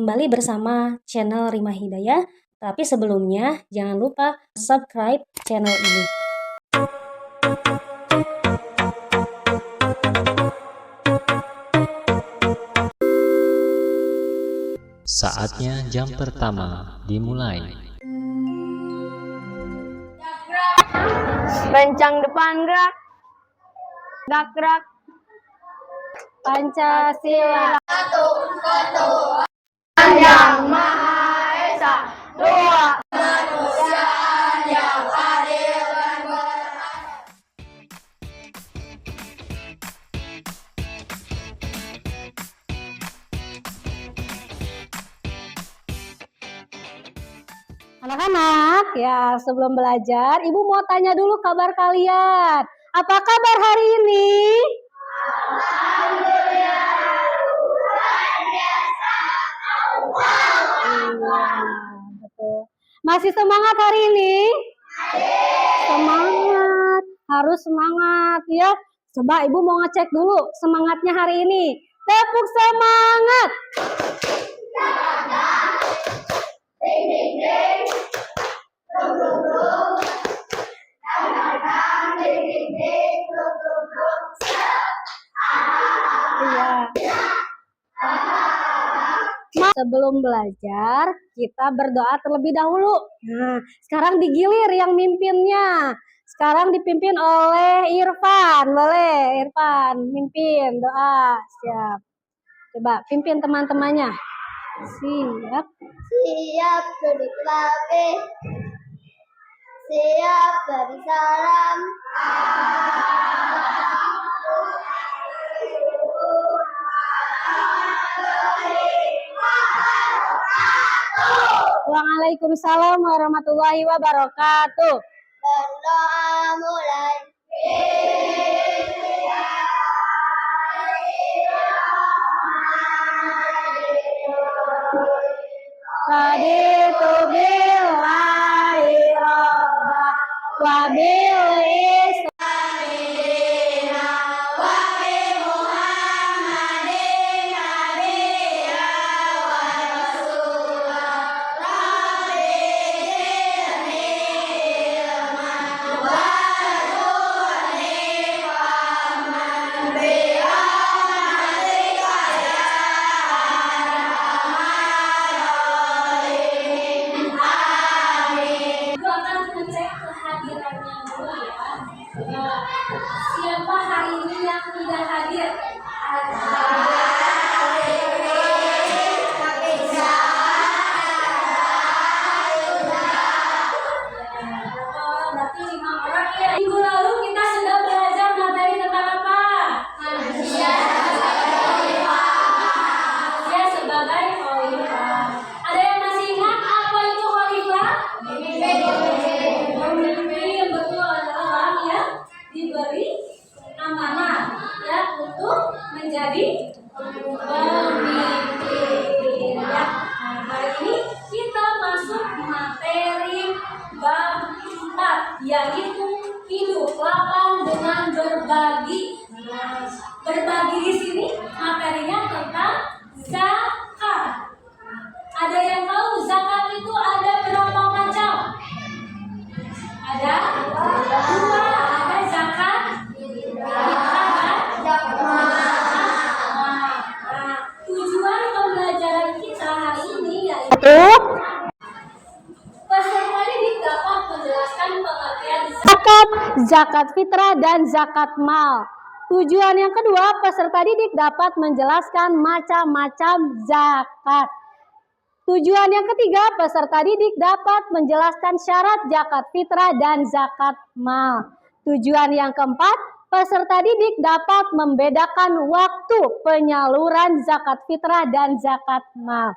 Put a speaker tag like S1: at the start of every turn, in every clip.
S1: kembali bersama channel Rima Hidayah. Tapi sebelumnya jangan lupa subscribe channel ini.
S2: Saatnya jam pertama dimulai.
S3: Bencang depan gerak, gerak. Pancasila. Satu Ketuhanan Yang Maha Esa. Dua kemanusiaan yang adil dan beradab.
S1: Anak-anak, ya sebelum belajar, Ibu mau tanya dulu kabar kalian. Apa kabar hari ini?
S3: Alhamdulillah, luar biasa.
S1: Iya, betul. Masih semangat hari ini? Semangat, harus semangat ya. Coba Ibu mau ngecek dulu semangatnya hari ini. Tepuk semangat. Sebelum belajar, kita berdoa terlebih dahulu. Nah, sekarang digilir yang mimpinnya. Sekarang dipimpin oleh Irfan. Boleh, Irfan, mimpin doa. Siap. Coba pimpin teman-temannya. Siap.
S3: Siap duduk rapi. Siap beri salam.
S1: Waalaikumsalam warahmatullahi wabarakatuh.
S3: Berdoa mulai.
S1: Raditu billahi robba wa bil siapa hari ini yang tidak hadir? Berarti 5 orang ya. Minggu lalu kita sudah belajar materi tentang apa? Manusia sebagai khalifah. Ada yang masih ingat apa itu khalifah? Pemimpin, betul, adalah orang yang diberi amanah ya untuk menjadi pemimpin ya. Nah, hari ini kita masuk materi bab 4, yaitu hidup lapang dengan berbagi. Nah, berbagi di sini materinya tentang zakat. Ada yang tahu zakat itu ada berapa macam? Ada 2, ada zakat tujuan pembelajaran kita hari ini yaitu peserta didik dapat menjelaskan pengertian zakat fitrah dan zakat mal. Tujuan yang kedua, peserta didik dapat menjelaskan macam-macam zakat. Tujuan yang ketiga, peserta didik dapat menjelaskan syarat zakat fitrah dan zakat mal. Tujuan yang keempat, peserta didik dapat membedakan waktu penyaluran zakat fitrah dan zakat mal.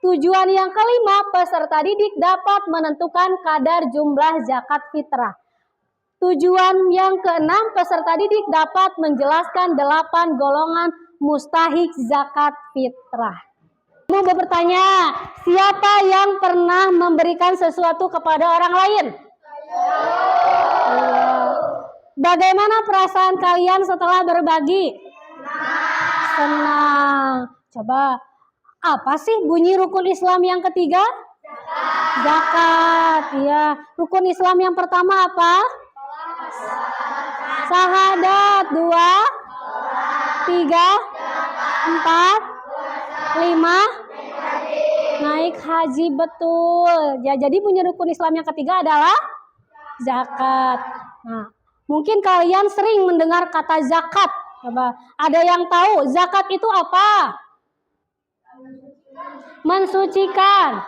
S1: Tujuan yang kelima, peserta didik dapat menentukan kadar jumlah zakat fitrah. Tujuan yang keenam, peserta didik dapat menjelaskan 8 golongan mustahik zakat fitrah. Mau bertanya, siapa yang pernah memberikan sesuatu kepada orang lain? Bagaimana perasaan kalian setelah berbagi? Senang. Coba Apa sih bunyi rukun Islam yang ketiga? Zakat. Ya, rukun Islam yang pertama apa? Syahadat. 2, 3, 4, 5, naik haji, betul. Ya, jadi bunyi rukun Islam yang ketiga adalah zakat. Nah, mungkin kalian sering mendengar kata zakat. Coba, ada yang tahu zakat itu apa? Mensucikan.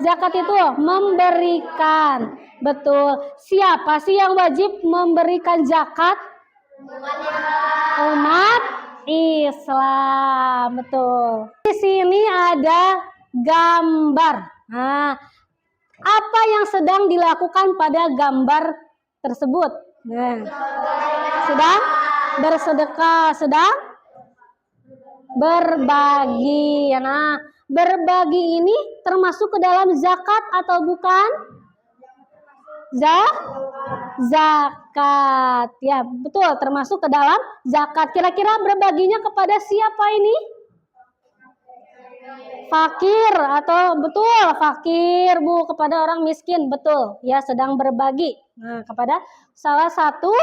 S1: Zakat itu memberikan. Betul. Siapa sih yang wajib memberikan zakat? Umat Islam. Betul. Di sini ada gambar. Nah, apa yang sedang dilakukan pada gambar tersebut? Nah, sedang bersedekah, sedang berbagi. Nah, berbagi ini termasuk ke dalam zakat atau bukan? Zakat. Ya, betul, termasuk ke dalam zakat. Kira-kira berbaginya kepada siapa ini? Fakir atau betul, fakir, Bu, kepada orang miskin, betul. Ya, sedang berbagi. Nah, kepada salah satu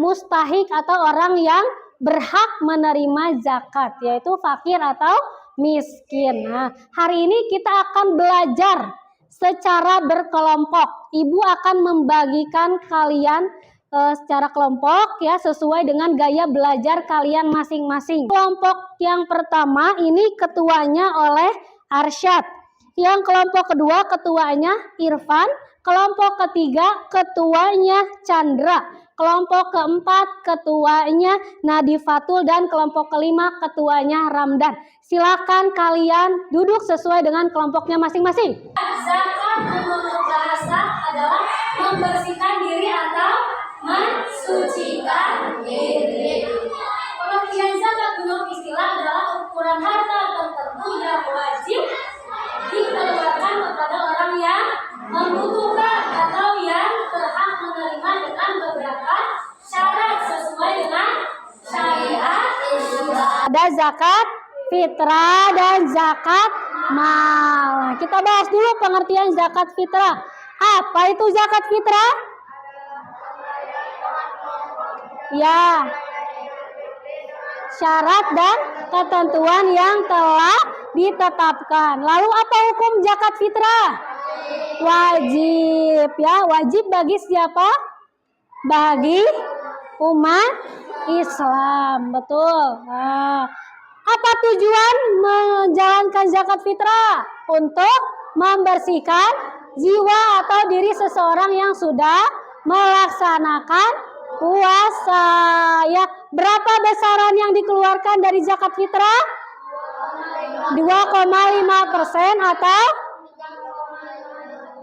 S1: mustahik atau orang yang berhak menerima zakat, yaitu fakir atau miskin. Nah, hari ini kita akan belajar secara berkelompok. Ibu akan membagikan kalian secara kelompok ya, sesuai dengan gaya belajar kalian masing-masing. Kelompok yang pertama ini ketuanya oleh Arsyad. Yang kelompok kedua ketuanya Irfan. Kelompok ketiga ketuanya Chandra. Kelompok keempat ketuanya Nadifatul dan kelompok kelima ketuanya Ramdan. Silakan kalian duduk sesuai dengan kelompoknya masing-masing. Zakat menurut bahasa adalah membersihkan diri atau mensucikan diri. Pengertian zakat menurut istilah adalah ukuran harta tertentu yang wajib dikeluarkan kepada orang yang membutuhkan atau yang berhak menerima dengan beberapa syarat sesuai dengan syariat Islam. Ada zakat fitrah dan zakat mal. Kita bahas dulu pengertian zakat fitrah. Apa itu zakat fitrah? Ya, syarat dan ketentuan yang telah ditetapkan. Lalu apa hukum zakat fitrah? Wajib, ya, wajib bagi siapa? Bagi umat Islam, betul. Nah, apa tujuan menjalankan zakat fitrah? Untuk membersihkan jiwa atau diri seseorang yang sudah melaksanakan puasa. Ya, berapa besaran yang dikeluarkan dari zakat fitrah? 2,5%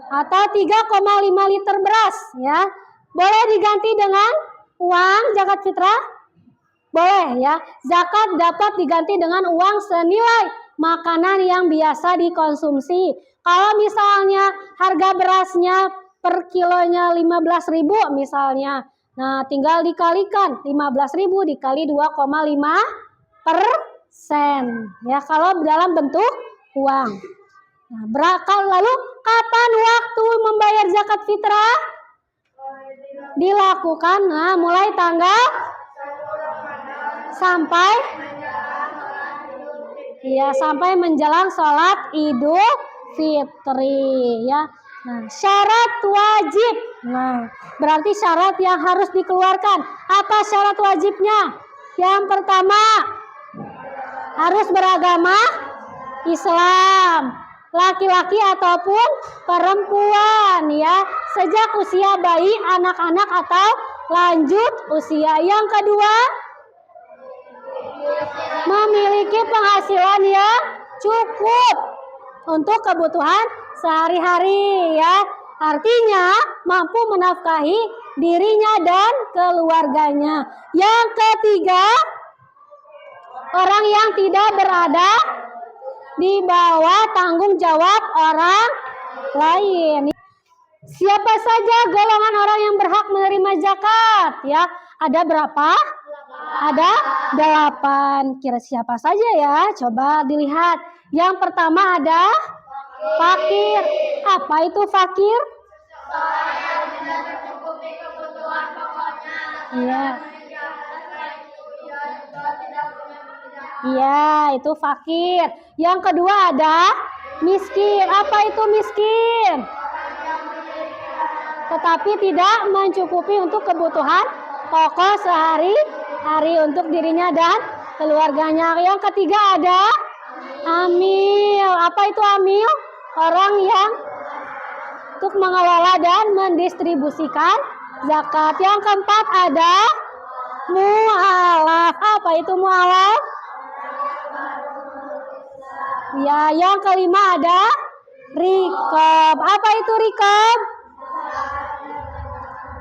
S1: atau 3,5 liter beras, ya. Boleh diganti dengan uang zakat fitrah? Boleh, ya. Zakat dapat diganti dengan uang senilai makanan yang biasa dikonsumsi. Kalau misalnya harga berasnya per kilonya 15.000 misalnya. Nah, tinggal dikalikan 15.000 dikali 2,5%. Ya, kalau dalam bentuk uang. Nah, lalu kapan waktu membayar zakat fitrah? Dilakukan mulai tanggal sampai menjelang sholat Idul Fitri, ya. Nah, syarat wajib. Nah, berarti syarat yang harus dikeluarkan. Apa syarat wajibnya? Yang pertama, harus beragama Islam. Laki-laki ataupun perempuan, ya, sejak usia bayi, anak-anak atau lanjut usia. Yang kedua, memiliki penghasilan yang cukup untuk kebutuhan sehari-hari, ya. Artinya mampu menafkahi dirinya dan keluarganya. Yang ketiga, orang yang tidak berada di bawah tanggung jawab orang lain. Siapa saja golongan orang yang berhak menerima zakat? Ya, ada berapa? Ada 8. Kira siapa saja ya? Coba dilihat. Yang pertama ada fakir. Apa itu fakir? Iya. Iya, itu fakir. Yang kedua ada miskin. Apa itu miskin? Tetapi tidak mencukupi untuk kebutuhan pokok sehari-hari untuk dirinya dan keluarganya. Yang ketiga ada amil. Apa itu amil? Orang yang untuk mengelola dan mendistribusikan zakat. Yang keempat ada mu'alaf. Apa itu mu'alaf? Ya, yang kelima ada rikob. Apa itu rikob?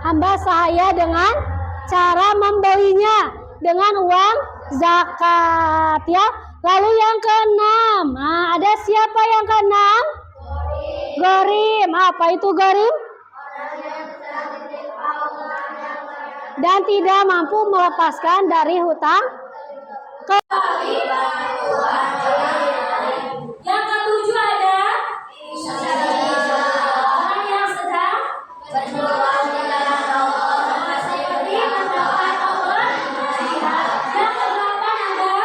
S1: Hamba sahaya dengan cara membelinya dengan uang zakat ya. Lalu yang keenam, ada siapa yang keenam? Gharim. Apa itu gharim? Dan tidak mampu melepaskan dari hutang. Yang ketujuh ada orang yang sedang berjuang di dalam Allah. Seperti mendapat Allah. Yang kedelapan ada ya,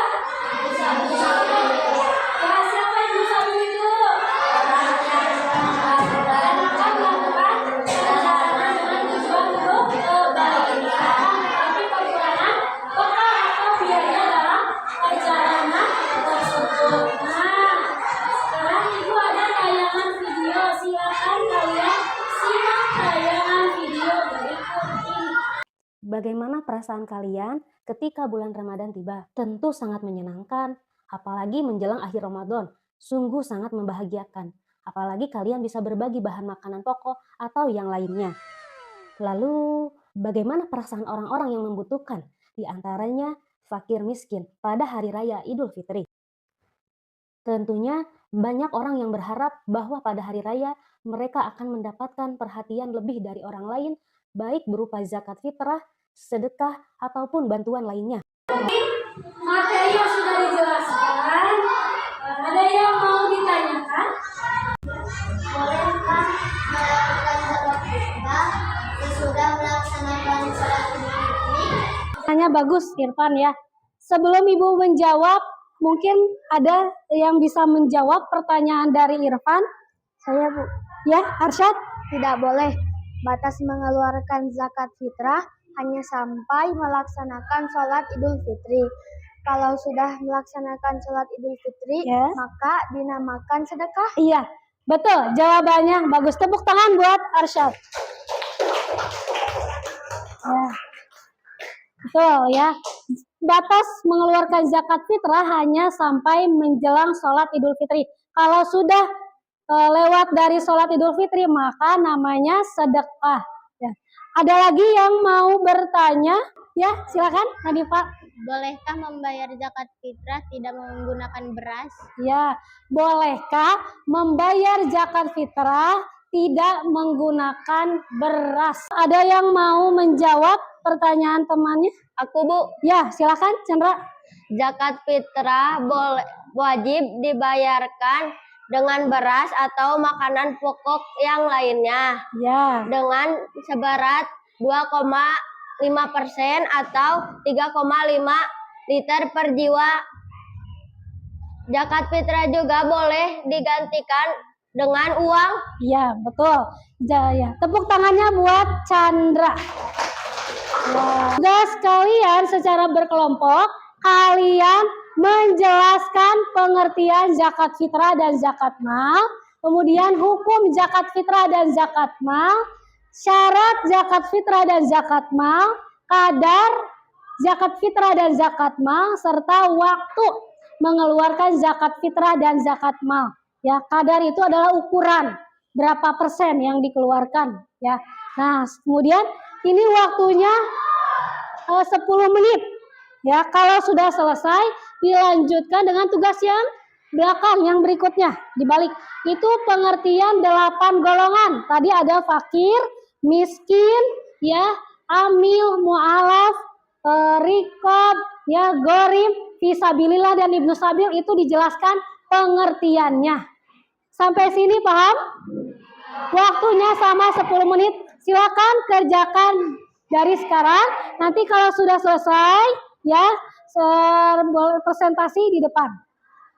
S1: siapa yang bisa itu? Dan akan melakukan perjalanan dengan tujuan untuk kebaikan, tapi kekurangan bekal atau biaya dalam perjalanan tersebut. Nah, sekarang ibu ada tayangan video, silakan kalian simak tayangan video berikut ini. Bagaimana perasaan kalian ketika bulan Ramadan tiba? Tentu sangat menyenangkan, apalagi menjelang akhir Ramadan. Sungguh sangat membahagiakan, apalagi kalian bisa berbagi bahan makanan pokok atau yang lainnya. Lalu, bagaimana perasaan orang-orang yang membutuhkan, di antaranya fakir miskin pada hari raya Idul Fitri? Tentunya banyak orang yang berharap bahwa pada hari raya mereka akan mendapatkan perhatian lebih dari orang lain, baik berupa zakat fitrah, sedekah, ataupun bantuan lainnya. Materi yang sudah dijelaskan, ada yang mau ditanyakan?
S3: Bolehkah melakukan zakat fitrah sesudah melaksanakan sholat Idul Fitri?
S1: Hanya bagus Irfan ya. Sebelum ibu menjawab, mungkin ada yang bisa menjawab pertanyaan dari Irfan. Saya Bu. Ya, Arsyad?
S3: Tidak boleh. Batas mengeluarkan zakat fitrah hanya sampai melaksanakan sholat Idul Fitri. Kalau sudah melaksanakan sholat Idul Fitri,
S1: Ya.
S3: maka dinamakan sedekah.
S1: Iya, betul. Jawabannya bagus. Tepuk tangan buat Arsyad. Ya. Betul ya. Batas mengeluarkan zakat fitrah hanya sampai menjelang sholat Idul Fitri. Kalau sudah lewat dari sholat Idul Fitri, maka namanya sedekah. Ya. Ada lagi yang mau bertanya? Ya, silakan, Nadifa.
S3: Bolehkah membayar zakat fitrah tidak menggunakan beras?
S1: Ya, bolehkah membayar zakat fitrah tidak menggunakan beras? Ada yang mau menjawab pertanyaan temannya?
S3: Aku, Bu.
S1: Ya, silakan, Chandra.
S3: Zakat fitrah wajib dibayarkan dengan beras atau makanan pokok yang lainnya
S1: Ya,
S3: dengan seberat 2,5% atau 3,5 liter per jiwa. Zakat fitrah juga boleh digantikan dengan uang.
S1: ya, betul. Ya, tepuk tangannya buat Chandra. Ya. Tugas kalian secara berkelompok, kalian menjelaskan pengertian zakat fitrah dan zakat mal, kemudian hukum zakat fitrah dan zakat mal, syarat zakat fitrah dan zakat mal, kadar zakat fitrah dan zakat mal, serta waktu mengeluarkan zakat fitrah dan zakat mal. Ya, kadar itu adalah ukuran berapa persen yang dikeluarkan. Ya, nah kemudian ini waktunya 10 menit. Ya, kalau sudah selesai dilanjutkan dengan tugas yang belakang, yang berikutnya dibalik. Itu pengertian 8 golongan. Tadi ada fakir, miskin, ya, amil, mu'alaf, Rikob, ya, Gorim, Fisabilillah dan Ibnu Sabil itu dijelaskan pengertiannya. Sampai sini paham? Waktunya sama 10 menit. Silakan kerjakan dari sekarang. Nanti kalau sudah selesai, ya, presentasi di depan.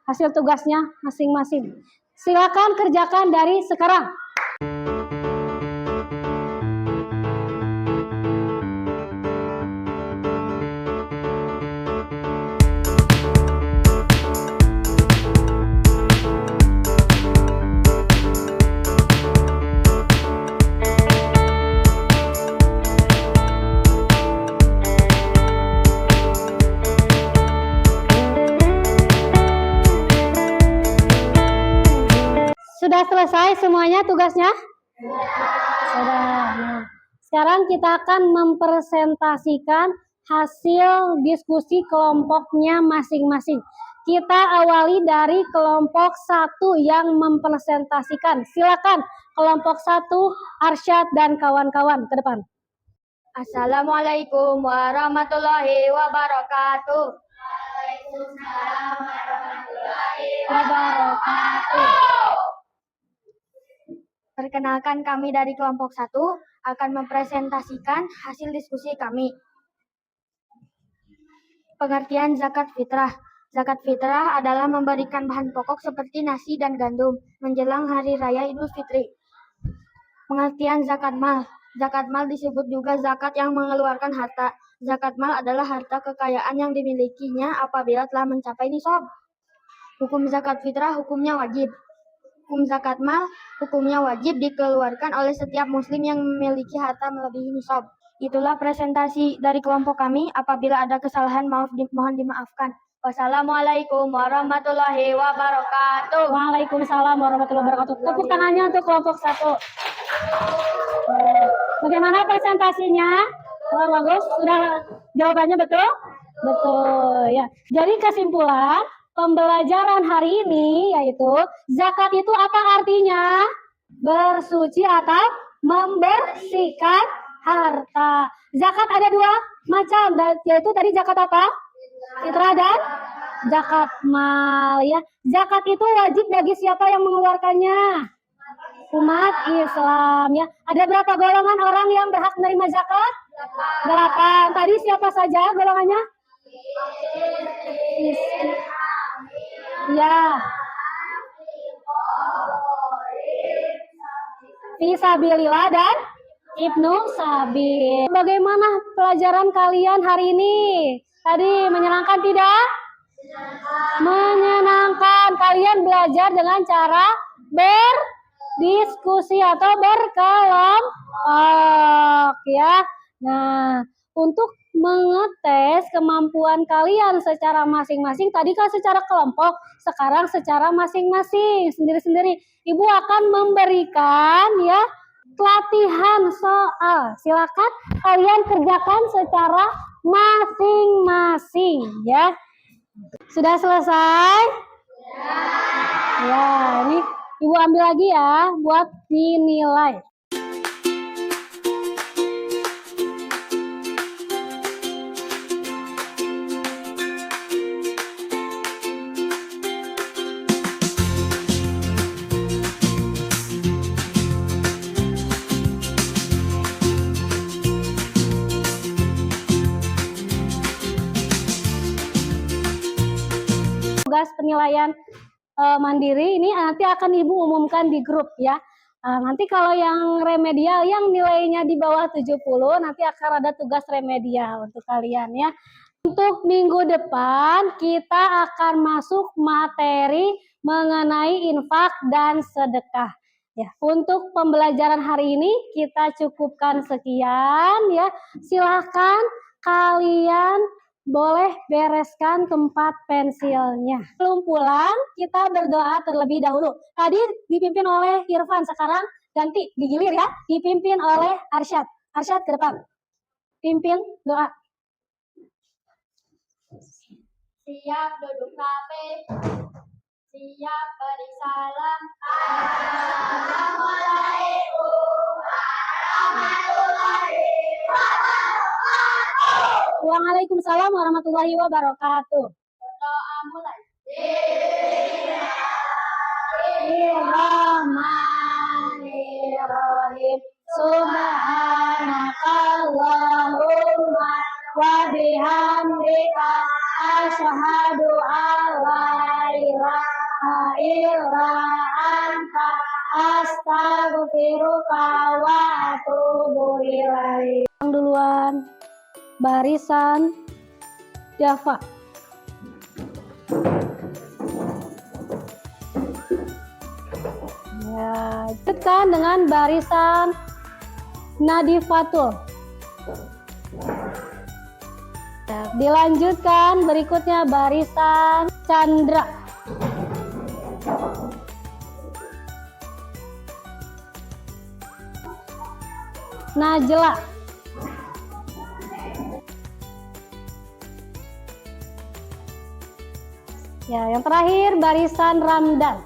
S1: Hasil tugasnya masing-masing. Silakan kerjakan dari sekarang. Sudah selesai semuanya tugasnya? Sudah. Nah, sekarang kita akan mempresentasikan hasil diskusi kelompoknya masing-masing. Kita awali dari kelompok 1 yang mempresentasikan. Silakan kelompok 1, Arsyad dan kawan-kawan ke depan.
S3: Assalamualaikum warahmatullahi wabarakatuh. Perkenalkan, kami dari kelompok 1 akan mempresentasikan hasil diskusi kami. Pengertian zakat fitrah. Zakat fitrah adalah memberikan bahan pokok seperti nasi dan gandum menjelang hari raya Idul Fitri. Pengertian zakat mal. Zakat mal disebut juga zakat yang mengeluarkan harta. Zakat mal adalah harta kekayaan yang dimilikinya apabila telah mencapai nisab. Hukum zakat fitrah hukumnya wajib. Hukum zakat mal hukumnya wajib dikeluarkan oleh setiap muslim yang memiliki harta melebihi nisab. Itulah presentasi dari kelompok kami. Apabila ada kesalahan mohon dimaafkan. Wassalamualaikum warahmatullahi wabarakatuh.
S1: Waalaikumsalam warahmatullahi wabarakatuh. Tepuk tangannya untuk kelompok 1. Bagaimana presentasinya? Oh, bagus. Sudah jawabannya betul? Betul ya. Jadi kesimpulan pembelajaran hari ini yaitu zakat itu apa artinya? Bersuci atau membersihkan harta. Zakat ada 2 macam, yaitu tadi zakat apa? Fitrah dan zakat mal ya. Zakat itu wajib bagi siapa yang mengeluarkannya? Umat Islam ya. Ada berapa golongan orang yang berhak menerima zakat? 8. Tadi siapa saja golongannya? Ya. Fisabilillah dan Ibnu Sabil. Bagaimana pelajaran kalian hari ini? Tadi menyenangkan tidak? Menyenangkan. Kalian belajar dengan cara berdiskusi atau berkelompok ya. Nah, untuk mengetes kemampuan kalian secara masing-masing, tadi kan secara kelompok, sekarang secara masing-masing, sendiri-sendiri. Ibu akan memberikan ya latihan soal. Silakan kalian kerjakan secara masing-masing ya. Sudah selesai? Ya, ini Ibu ambil lagi ya buat dinilai. Tugas penilaian mandiri ini nanti akan Ibu umumkan di grup ya. Nanti kalau yang remedial yang nilainya di bawah 70 nanti akan ada tugas remedial untuk kalian ya. Untuk minggu depan kita akan masuk materi mengenai infak dan sedekah. Ya, untuk pembelajaran hari ini kita cukupkan sekian ya. Silahkan kalian boleh bereskan tempat pensilnya. Sebelum pulang, kita berdoa terlebih dahulu. Tadi dipimpin oleh Irfan, sekarang ganti, digilir ya. Dipimpin oleh Arsyad. Arsyad ke depan. Pimpin doa.
S3: Siap duduk rapi. Siap beri salam. Assalamualaikum warahmatullahi wabarakatuh.
S1: Waalaikumsalam warahmatullahi wabarakatuh.
S3: Doa mulai.
S1: Bismillahirrahmanirrahim. Subhanakallahumma wa bihamdika asyhadu an la ilaha illa anta astaghfiruka wa atubu ilaik. Yang duluan barisan Java. Ya, lanjutkan dengan barisan Nadifatul. Ya, dilanjutkan berikutnya barisan Chandra. Najla. Ya, yang terakhir barisan Ramdan.